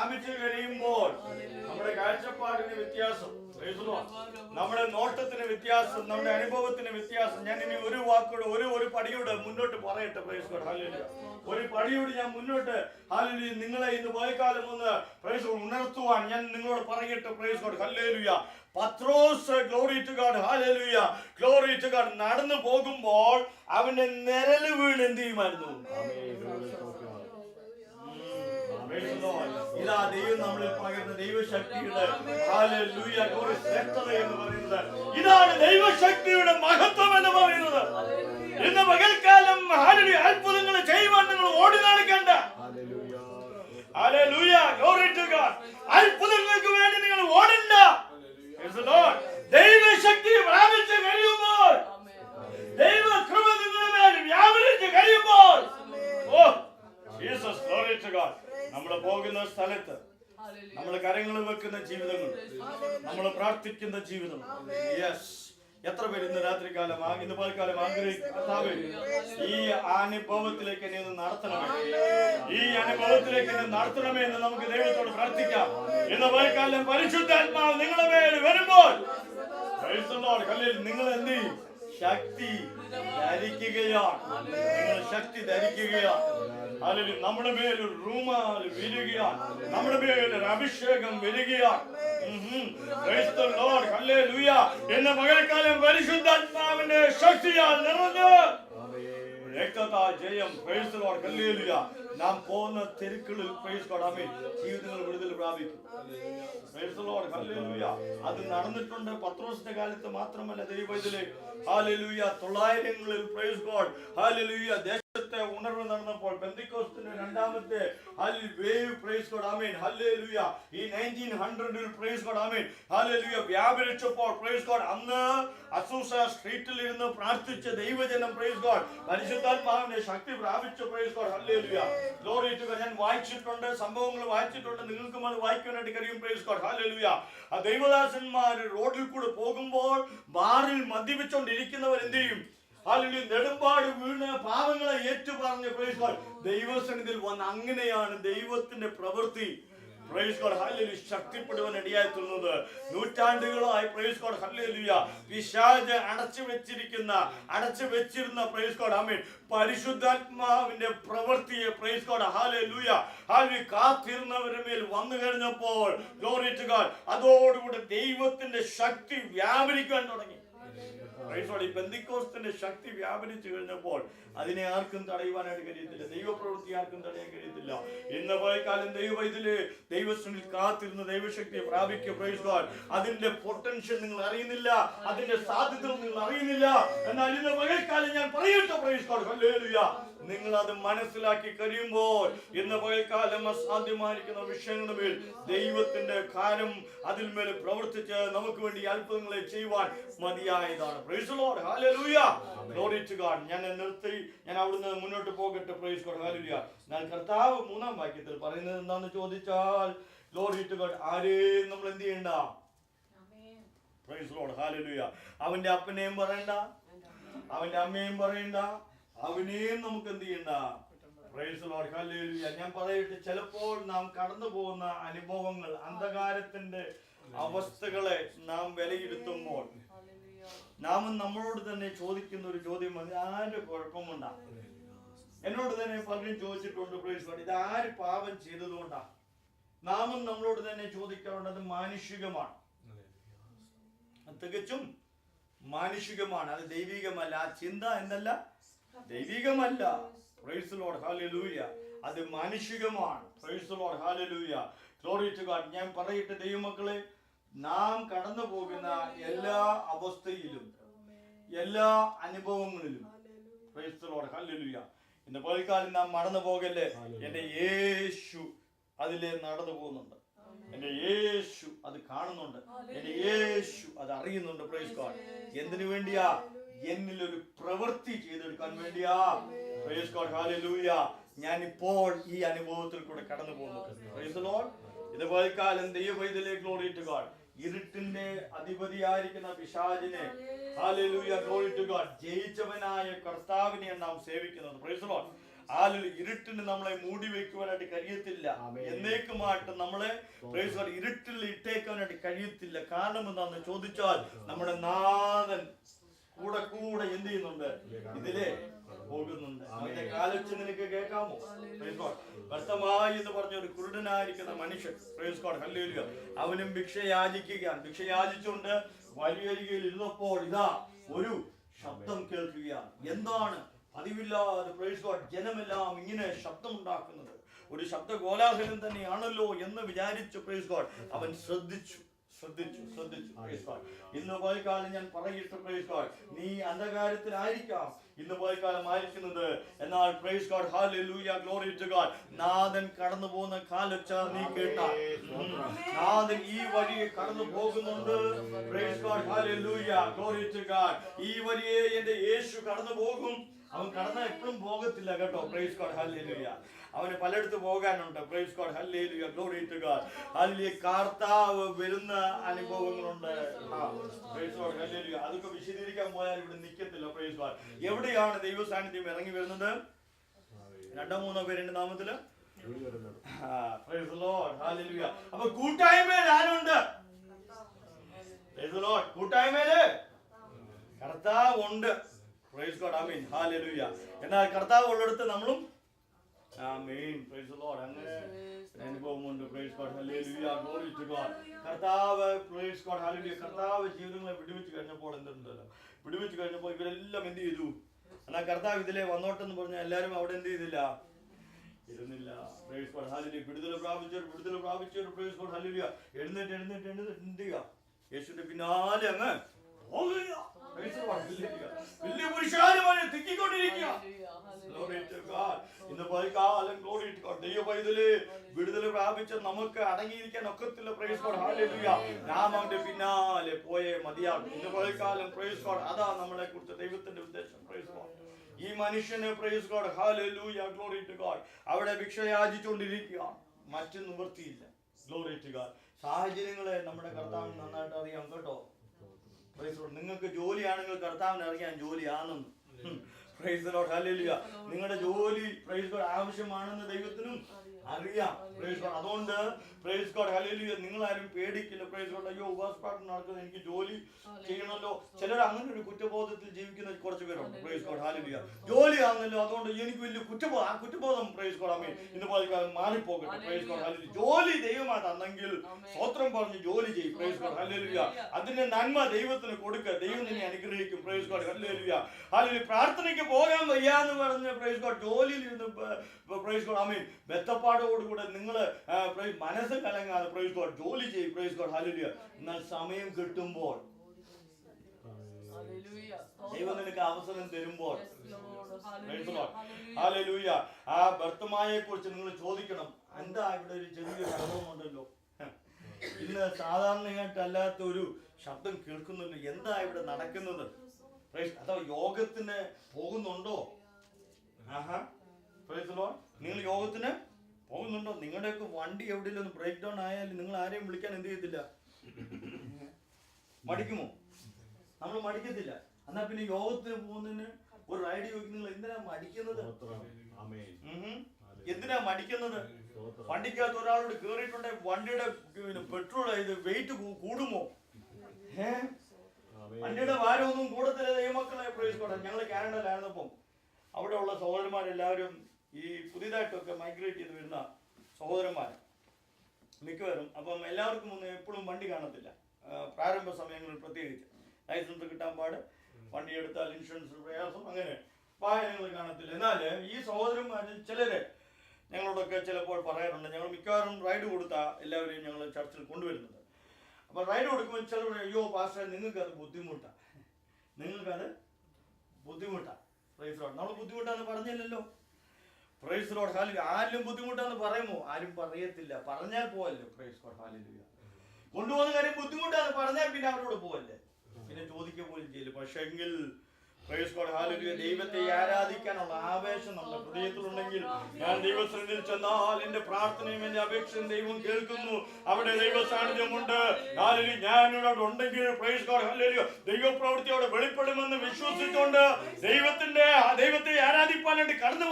പ്രാപിച്ചു കഴിയുമ്പോൾ നമ്മുടെ കാഴ്ചപ്പാടിന് വ്യത്യാസം, നമ്മുടെ നോട്ടത്തിന് വ്യത്യാസം, നമ്മുടെ അനുഭവത്തിന് വ്യത്യാസം. ഞാൻ ഇനി ഒരു വാക്കോട് ഒരു പടിയോട് മുന്നോട്ട് പറയട്ടെ. Praise God, hallelujah. ഒരു പടിയോട് ഞാൻ മുന്നോട്ട്, ഹല്ലേലൂയ, നിങ്ങളെ ഇന്ന് പോയക്കാലം ഒന്ന് പ്രൈസ് ഗോഡ് ഉണർത്തുവാൻ ഞാൻ നിങ്ങളോട് പറയട്ടെ. Praise God, hallelujah. പത്രോസ്, glory to God, hallelujah, glory to God, നടന്നു പോകുമ്പോൾ അവന്റെ നിഴല് വീണ് എന്ത് ചെയ്യുമായിരുന്നു? ഇതാ ദൈവം നമ്മളിൽ പകരുന്ന ദൈവശക്തിയുടെ ഹല്ലേലൂയ ശ്രേഷ്ഠത എന്ന് പറയുന്നത്. ഇതാണ് ദൈവശക്തിയുടെ മഹത്വം എന്ന് പറയുന്നത്. ഇന്ന് പകൽക്കാലം ഹല്ലേലൂയ അത്ഭുതങ്ങൾ ചെയ്യുവാൻ നിങ്ങൾ ഓടി നടക്കണ്ട. Hallelujah, glory to God. അത്ഭുതങ്ങൾക്ക് വേണ്ടി നിങ്ങൾ ഓടണ്ട. ദൈവശക്തി പ്രാപിച്ച് കഴിയുമ്പോൾ, ദൈവകൃപ നിങ്ങളുടെ മേൽ വ്യാപരിച്ച് കഴിയുമ്പോൾ, oh Jesus, glory to God, നമ്മൾ പോകുന്ന സ്ഥലത്ത് നമ്മൾ കരങ്ങൾ വെക്കുന്ന ജീവിതങ്ങൾ, നമ്മൾ പ്രാർത്ഥിക്കുന്ന ജീവിതം. യെസ്, എത്ര പേര് ഇന്ന് രാത്രികാലം ഇന്ന് പകൽക്കാലം ആഗ്രഹിക്കുന്നു, ഈ അനുഭവത്തിലേക്ക് എന്നെ ഒന്ന് നടത്തണമേ, ഈ അനുഭവത്തിലേക്ക് എന്നെ നടത്തണമേ എന്ന് നമുക്ക് ദൈവത്തോട് പ്രാർത്ഥിക്കാം. ഇന്ന് പകൽക്കാലം പരിശുദ്ധാത്മാവ് നിങ്ങളുടെ മേൽ വരുമ്പോൾ നിങ്ങൾ എന്ത് ചെയ്യും? ശക്തി ധരിക്കുകയാണ്. നിങ്ങൾ ശക്തി ധരിക്കുകയാണ്. അല്ലെങ്കിൽ നമ്മുടെ മേൽ ഒരു റൂമാൽ വരികയാണ്, നമ്മുടെ മേൽ ഒരു അഭിഷേകം വരികയാണ്. എന്ന പകൽക്കാലം പരിശുദ്ധാത്മാവിന്റെ ശക്തിയാൽ നിറഞ്ഞ് ജയം. നാം പോകുന്ന തെരുക്കളിൽ ജീവിതങ്ങൾ വിടുതൽ പ്രാപിക്കും. അത് നടന്നിട്ടുണ്ട് പത്രോസിന്റെ കാലത്ത് മാത്രമല്ല, ദൈവത്തിലെ ഹല്ലേലൂയ 900-ങ്ങളിൽ പ്രൈസ് ഗോഡ്, ഹല്ലേലൂയ ദേശത്തെ ഉണർവ് നടന്നപ്പോൾ പെന്തക്കോസ്തിന്റെ രണ്ടാമത്തെ വേവ് പ്രൈസ് ഗോഡ്, ആമേൻ, ഹല്ലേലൂയ ഈ 1900-ൽ പ്രൈസ് ഗോഡ്, ആമേൻ, ഹല്ലേലൂയ വ്യാപരിച്ചപ്പോൾ പ്രൈസ് ഗോഡ്, അന്ന് അസൂസ സ്ട്രീറ്റിൽ ഇരുന്ന് പ്രാർത്ഥിച്ച ദൈവജനം പ്രൈസ് ഗോഡ് പരിശുദ്ധാത്മാവിന്റെ ശക്തി പ്രാപിച്ചു. Praise God, hallelujah, glory to God. ഞാൻ വായിച്ചിട്ടുണ്ട്, സംഭവങ്ങൾ വായിച്ചിട്ടുണ്ട്, നിങ്ങൾക്കും അത് വായിക്കാനായിട്ട് കഴിയും. Praise God, hallelujah. ആ ദൈവദാസന്മാർ റോഡിൽ കൂടെ പോകുമ്പോൾ ബാറിൽ മദ്യപിച്ചുകൊണ്ടിരിക്കുന്നവർ എന്ത് ചെയ്യും? ഹല്ലേലൂയ, നെടുമ്പാട് വീണ് പാവങ്ങളെ ഏറ്റുപറഞ്ഞ് പ്രൈസ് ഗോഡ് ദൈവസന്നിധിയിൽ വന്ന്, അങ്ങനെയാണ് ദൈവത്തിന്റെ പ്രവൃത്തി പ്രൈസ് ഗോഡ് ഹല്ലേലൂയ ശക്തിപ്പെടുവാൻ ഇടയായി തീർന്നത്. നൂറ്റാണ്ടുകളായി പ്രൈസ് ഗോഡ് ഹല്ലേലൂയ പിശാച് അടച്ചു വെച്ചിരുന്ന പ്രൈസ് ഗോഡ് ആമേൻ പരിശുദ്ധാത്മാവിന്റെ പ്രവൃത്തിയെ പ്രൈസ് ഗോഡ് ഹല്ലേലൂയ ഹല്ലേലൂയ കാത്തിരുന്നവരുടെ മേൽ വന്നു കഴിഞ്ഞപ്പോൾ ഗ്ലോറി ടു ഗോഡ് അതോടുകൂടി ദൈവത്തിന്റെ ശക്തി വ്യാപരിക്കാൻ തുടങ്ങി. പെന്തക്കോസ്തിന്റെ ശക്തി വ്യാപരിച്ചു കഴിഞ്ഞപ്പോൾ അതിനെ ആർക്കും തടയുവാനായിട്ട് കഴിയത്തില്ല, ദൈവപ്രവൃത്തി ആർക്കും തടയാൻ കഴിയത്തില്ല. ഇന്ന് പോയക്കാലം ദൈവസ്ഥനിൽ കാത്തിരുന്ന ദൈവശക്തിയെ പ്രാപിക്കുക. Praise God. അതിന്റെ പൊട്ടൻഷ്യൽ നിങ്ങൾ അറിയുന്നില്ല, അതിന്റെ സാധ്യതകൾ നിങ്ങൾ അറിയുന്നില്ല. എന്നാൽ ഇന്ന് പകൽക്കാലം ഞാൻ പറയട്ടെ പ്രൈസ് ഗോഡ് ഹല്ലേലൂയ, നിങ്ങൾ അത് മനസ്സിലാക്കി കഴിയുമ്പോൾ ഇന്ന് പകൽക്കാലം അസാധ്യമായിരിക്കുന്ന വിഷയങ്ങളുടെ മേൽ ദൈവത്തിന്റെ കാലം അതിൽ മേൽ പ്രവർത്തിച്ച് നമുക്ക് വേണ്ടി അത്ഭുതങ്ങളെ ചെയ്യുവാൻ മതിയായതാണ്. Praise the Lord hallelujah, glory to God. ഞാൻ നിർത്തി, ഞാൻ അവിടുന്ന് മുന്നോട്ട് പോകട്ടെ. Praise God hallelujah. ഞാൻ കർത്താവ് 3-ാം വാക്യത്തിൽ പറയുന്നത് എന്താണെന്ന് ചോദിച്ചാൽ ഗ്ലോറി ടു ഗോഡ് ആരെയും നമ്മൾ എന്ത് ചെയ്യണ്ട? Price the Lord hallelujah. അവന്റെ അപ്പനെയും പറയണ്ട, അവന്റെ അമ്മയും പറയണ്ട, അവനെയും നമുക്ക് എന്ത് ചെയ്യണ്ട? Price the Lord hallelujah. ഞാൻ പറയട്ടെ, ചിലപ്പോൾ നാം കടന്നു പോകുന്ന അനുഭവങ്ങൾ, അന്ധകാരത്തിന്റെ അവസ്ഥകളെ നാം വിലയിരുത്തുമ്പോൾ നാം നമ്മളോട് തന്നെ ചോദിക്കുന്ന ഒരു ചോദ്യം, ആരുടെ കുഴപ്പമുണ്ടാ? എന്നോട് തന്നെ പലരും ചോദിച്ചിട്ടുണ്ട് പ്രൈസ് ദി ലോർഡ്, ഇത് ആര് പാപം ചെയ്തതുകൊണ്ടാ? നാമും നമ്മളോട് തന്നെ ചോദിക്കാറുണ്ട്. അത് മാനുഷികമാണ്, തികച്ചും മാനുഷികമാണ്, അത് ദൈവികമല്ല. ആ ചിന്ത എന്നല്ല, ദൈവികമല്ല. Praise the Lord hallelujah. അത് മാനുഷികമാണ്. Praise the Lord hallelujah, glory to God. ഞാൻ പറയട്ടെ ദൈവമക്കളെ, നാം കടന്നു പോകുന്ന എല്ലാ അവസ്ഥയിലും, എല്ലാ അനുഭവങ്ങളിലും പ്രൈസ് ദി ലോർഡ് ഹല്ലേലൂയ ഇന്ന് പകൽക്കാലം നാം മറന്നു പോകല്ലേ. എന്റെ യേശു അതിലെ നടന്നു പോകുന്നുണ്ട്, എന്റെ യേശു അത് കാണുന്നുണ്ട്, എന്റെ യേശു അത് അറിയുന്നുണ്ട്. Praise God. എന്തിനു വേണ്ടിയാ? എന്നിലൊരു പ്രവൃത്തി ചെയ്തെടുക്കാൻ വേണ്ടിയാ. Praise God hallelujah. ഞാൻ ഇപ്പോൾ ഈ അനുഭവത്തിൽ കൂടെ കടന്നു പോകുന്നത്. Praise the Lord. ഇത് പകൽക്കാലം ദൈവവൈദ്യത്തിലേക്ക് ഗ്ലോറി ടു ഗോഡ് ഇരുട്ടിന്റെ അധിപതിയായിരിക്കുന്ന പിശാചിനെ ഹല്ലേലൂയ ഗ്ലോറി ടു ഗോഡ് ജയിച്ചവനായ കർത്താവിനെ നാം സേവിക്കുന്നത്. Praise the Lord. ഇരുട്ടിന് നമ്മളെ മൂടി വയ്ക്കുവാനായിട്ട് കഴിയത്തില്ല. എന്നേക്കുമായിട്ട് നമ്മളെ ഇരുട്ടിൽ ഇട്ടേക്കാനായിട്ട് കഴിയത്തില്ല. കാരണം എന്താണെന്ന് ചോദിച്ചാൽ നമ്മുടെ നാഥൻ കൂടെ കൂടെ എന്ത് ചെയ്യുന്നുണ്ട്? ഇതിലെ പോകുന്നുണ്ട്. അവന്റെ കാലൊച്ച നിനക്ക് കേൾക്കാമോ? ഭർത്തമായി എന്ന് പറഞ്ഞ ഒരു കുരുടനായിരിക്കുന്ന മനുഷ്യൻ, ഹല്ലേലൂയ, അവനും ഭിക്ഷ യാചിക്കുകയാണ്. ഭിക്ഷ യാചിച്ചുകൊണ്ട് വഴിയരികിൽ ഇരുന്നപ്പോൾ ഇതാ ഒരു ശബ്ദം കേൾക്കുകയാണ്. എന്താണ്? പതിവില്ലാതെ ജനമെല്ലാം ഇങ്ങനെ ശബ്ദം ഉണ്ടാക്കുന്നത് ഒരു ശബ്ദ കോലാഹലം തന്നെയാണല്ലോ എന്ന് വിചാരിച്ചു അവൻ ശ്രദ്ധിച്ചു. ഇന്ന് പോയിക്കാലം ഞാൻ പറയിട്ട് നീ അന്ധകാരത്തിലായിരിക്കാം ഇന്ന് പോയിക്കാലം ആയിരിക്കുന്നത്. എന്നാൽ ഹല്ലേലൂയ, ഗ്ലോറി ടു ഗോഡ്, നാഥൻ കടന്നു പോകുന്ന കാലൊച്ച നീ കേട്ടാൽ, നാഥൻ ഈ വഴിയെ കടന്നു പോകുന്നുണ്ട്. ഹല്ലേലൂയ, ഗ്ലോറി ടു ഗോഡ്, ഈ വഴിയെ എന്റെ യേശു കടന്നു പോകും. അവൻ കടന്ന എപ്പോഴും പോകത്തില്ല കേട്ടോ. ഹല്ലേലൂയ, അവന് പലയിടത്ത് പോകാനുണ്ട്. Hallelujah, glory to God. Hallelujah, കർത്താവ് വരുന്ന അനുഭവങ്ങളുണ്ട്. ഹല്ലേലൂയ, അതൊക്കെ വിശദീകരിക്കാൻ പോയാൽ ഇവിടെ നിൽക്കത്തില്ല. എവിടെയാണ് ദൈവ സാന്നിധ്യം ഇറങ്ങി വരുന്നത്? 2-3 പേരുടെ നാമത്തില്. അപ്പൊ കൂട്ടായ്മയിൽ ആരുണ്ട്? കൂട്ടായ്മയില് കർത്താവ് ഉണ്ട്. എന്നാൽ കർത്താവ് ഉള്ളിടത്ത് നമ്മളും അങ്ങനെ അനുഭവമുണ്ട്. കർത്താവ് ജീവിതങ്ങളെ വിടുവിച്ച് കഴിഞ്ഞപ്പോൾ എന്തുണ്ടല്ലോ, വിടുവിച്ച് കഴിഞ്ഞപ്പോൾ ഇവരെല്ലാം എന്ത് ചെയ്തു? എന്നാൽ കർത്താവ് ഇതിലെ വന്നോട്ടെന്ന് പറഞ്ഞാൽ എല്ലാരും അവിടെ എന്ത് ചെയ്തില്ല? ഇരുന്നില്ല. വിടുതൽ പ്രാപിച്ചവർ എഴുന്നേറ്റ് എന്ത് ചെയ്യുക? യേശുവിന്റെ പിന്നാലെ അങ്ങ് വലിയ പുരുഷാരമാണ് തിക്കിക്കൊണ്ടിരിക്കുക. ഇന്ന് പതികാലം വിടുതൽ പ്രാപിച്ച നമുക്ക് അടങ്ങിയിരിക്കാൻ ഒക്കത്തില്ല. നാം അവന്റെ പിന്നാലെ പോയേ മതിയാകും. ഇന്ന് പതികാലം അതാ നമ്മളെ കുറിച്ച് ദൈവത്തിന്റെ ഉദ്ദേശം. ഈ മനുഷ്യന് ഹല്ലേലൂയ, ഗ്ലോറി ടു ഗോഡ്, അവിടെ ഭിക്ഷ യാചിച്ചുകൊണ്ടിരിക്കുകയാണ്. മറ്റു നിവൃത്തിയില്ല. Glory to God. സാഹചര്യങ്ങളെ നമ്മുടെ കർത്താവിന് നന്നായിട്ട് അറിയാം കേട്ടോ. നിങ്ങൾക്ക് ജോലിയാണെങ്കിൽ കർത്താവിന് അറിയാൻ ജോലിയാണെന്ന്. നിങ്ങളുടെ ജോലി ആവശ്യമാണെന്ന് ദൈവത്തിനും അറിയാം. അതുകൊണ്ട് നിങ്ങളാരും പേടിക്കില്ല. അയ്യോ, ഉപവാസപ്പാട്ട് നടക്കുന്നത്, എനിക്ക് ജോലി ചെയ്യണമല്ലോ. ചിലർ അങ്ങനെ ഒരു കുറ്റബോധത്തിൽ ജീവിക്കുന്ന കുറച്ച് പേരുണ്ട്. ജോലി ആണല്ലോ, അതുകൊണ്ട് എനിക്ക് വലിയ കുറ്റബോധം ഇന്ന് പോലെ മാറിപ്പോകട്ടെ. ജോലി ദൈവമായിട്ട് അന്നെങ്കിൽ സ്വത്രം പറഞ്ഞ് ജോലി ചെയ്യും. അതിന്റെ നന്മ ദൈവത്തിന് കൊടുക്കുക. ദൈവം നിന്നെ അനുഗ്രഹിക്കും. പ്രാർത്ഥനയ്ക്ക് പോകാൻ വയ്യാന്ന് പറഞ്ഞ് ജോലിയിൽ ഇരുന്ന് മെത്തപ്പാടോടുകൂടെ നിങ്ങള് മനസ്സ് കലങ്ങാതെ ജോലി ചെയ്യും. എന്നാൽ സമയം കിട്ടുമ്പോൾ, ദൈവം നിനക്ക് അവസരം തരുമ്പോൾ, ആ ഭർത്തമായെ കുറിച്ച് നിങ്ങൾ ചോദിക്കണം. എന്താ ഇവിടെ ഒരു ചെറിയൊരു അനുഭവമുണ്ടല്ലോ, ഇന്ന് സാധാരണയായിട്ടല്ലാത്ത ഒരു ശബ്ദം കേൾക്കുന്നുണ്ട്. എന്താ ഇവിടെ നടക്കുന്നത്? അതോ യോഗത്തിന് പോകുന്നുണ്ടോ? നിങ്ങൾ യോഗത്തിന് പോകുന്നുണ്ടോ? നിങ്ങളുടെയൊക്കെ വണ്ടി എവിടെയെങ്കിലും ബ്രേക്ക് ഡൗൺ ആയാലും നിങ്ങൾ ആരെയും വിളിക്കാൻ എന്ത് ചെയ്യത്തില്ല? മടിക്കുമോ? നമ്മൾ മടിക്കത്തില്ല. എന്നാ പിന്നെ യോഗത്തിന് പോകുന്നതിന് ഒരു റൈഡ് ചോദിക്കും. നിങ്ങൾ എന്തിനാ മടിക്കുന്നത്? എന്തിനാ മടിക്കുന്നത്? വണ്ടിക്കകത്ത് ഒരാളോട് കേറിയിട്ടുണ്ടെങ്കിൽ വണ്ടിയുടെ പെട്രോൾ വെയിറ്റ് കൂടുമോ? വണ്ടിയുടെ ഭാരമൊന്നും കൂടത്തില്ല. ദൈവമക്കളെ ഞങ്ങൾ കാനഡയിലായിരുന്നപ്പം അവിടെയുള്ള സഹോദരന്മാരെല്ലാവരും ഈ പുതിയതായിട്ടൊക്കെ മൈഗ്രേറ്റ് ചെയ്ത് വരുന്ന സഹോദരന്മാർ മിക്കവരും. അപ്പം എല്ലാവർക്കും ഒന്നും എപ്പോഴും വണ്ടി കാണത്തില്ല. പ്രാരംഭ സമയങ്ങളിൽ പ്രത്യേകിച്ച് ലൈസൻസ് കിട്ടാൻ പാട്, വണ്ടി എടുത്താൽ ഇൻഷുറൻസ് പ്രയാസം, അങ്ങനെ വാഹനങ്ങൾ കാണത്തില്ല. എന്നാൽ ഈ സഹോദരന്മാർ ചിലര് ഞങ്ങളോടൊക്കെ ചിലപ്പോൾ പറയാറുണ്ട്. ഞങ്ങൾ മിക്കവാറും റൈഡ് കൊടുത്താൽ എല്ലാവരെയും ഞങ്ങൾ ചർച്ചിൽ കൊണ്ടുവരുന്നത്. അപ്പോൾ റൈഡ് കൊടുക്കുമ്പോൾ ചിലർ, അയ്യോ പാസ്റ്റർ നിങ്ങൾക്കത് ബുദ്ധിമുട്ടാണ്, നിങ്ങൾക്കത് ബുദ്ധിമുട്ടാണ്. നമ്മൾ ബുദ്ധിമുട്ടാന്ന് പറഞ്ഞില്ലല്ലോ. Praise Lord, hallelujah. ആരും ബുദ്ധിമുട്ടാന്ന് പറയുമോ? ആരും പറയത്തില്ല. പറഞ്ഞാൽ പോവല്ലോ. Praise Lord, hallelujah. കൊണ്ടുപോകുന്ന കാര്യം ബുദ്ധിമുട്ടാന്ന് പറഞ്ഞാൽ പിന്നെ അവരോട് പോവല്ലേ, പിന്നെ ചോദിക്കുക പോലും ചെയ്യില്ല. പക്ഷെ എങ്കിൽ പ്രൈസ് ലോർഡ്, ഹല്ലേലൂയ, ദൈവത്തെ ആരാധിക്കാനുള്ള ആവേശം നമ്മുടെ ഹൃദയത്തിലുണ്ടെങ്കിൽ, ഞാൻ ദൈവസന്നിധിയിൽ ചെന്നാൽ എന്റെ പ്രാർത്ഥനയും എന്റെ അപേക്ഷയും ദൈവം കേൾക്കുന്നു. അവിടെ ദൈവ സാന്നിധ്യമുണ്ട്. ഞാൻ ഇവിടെ ഉണ്ടെങ്കിൽ പ്രൈസ് ലോർഡ്, ഹല്ലേലൂയ, ദൈവപ്രവൃത്തിയോടെ വെളിപ്പെടുമെന്ന് വിശ്വസിച്ചുകൊണ്ട് ദൈവത്തെ ആരാധിക്കാനായിട്ട് കടന്നു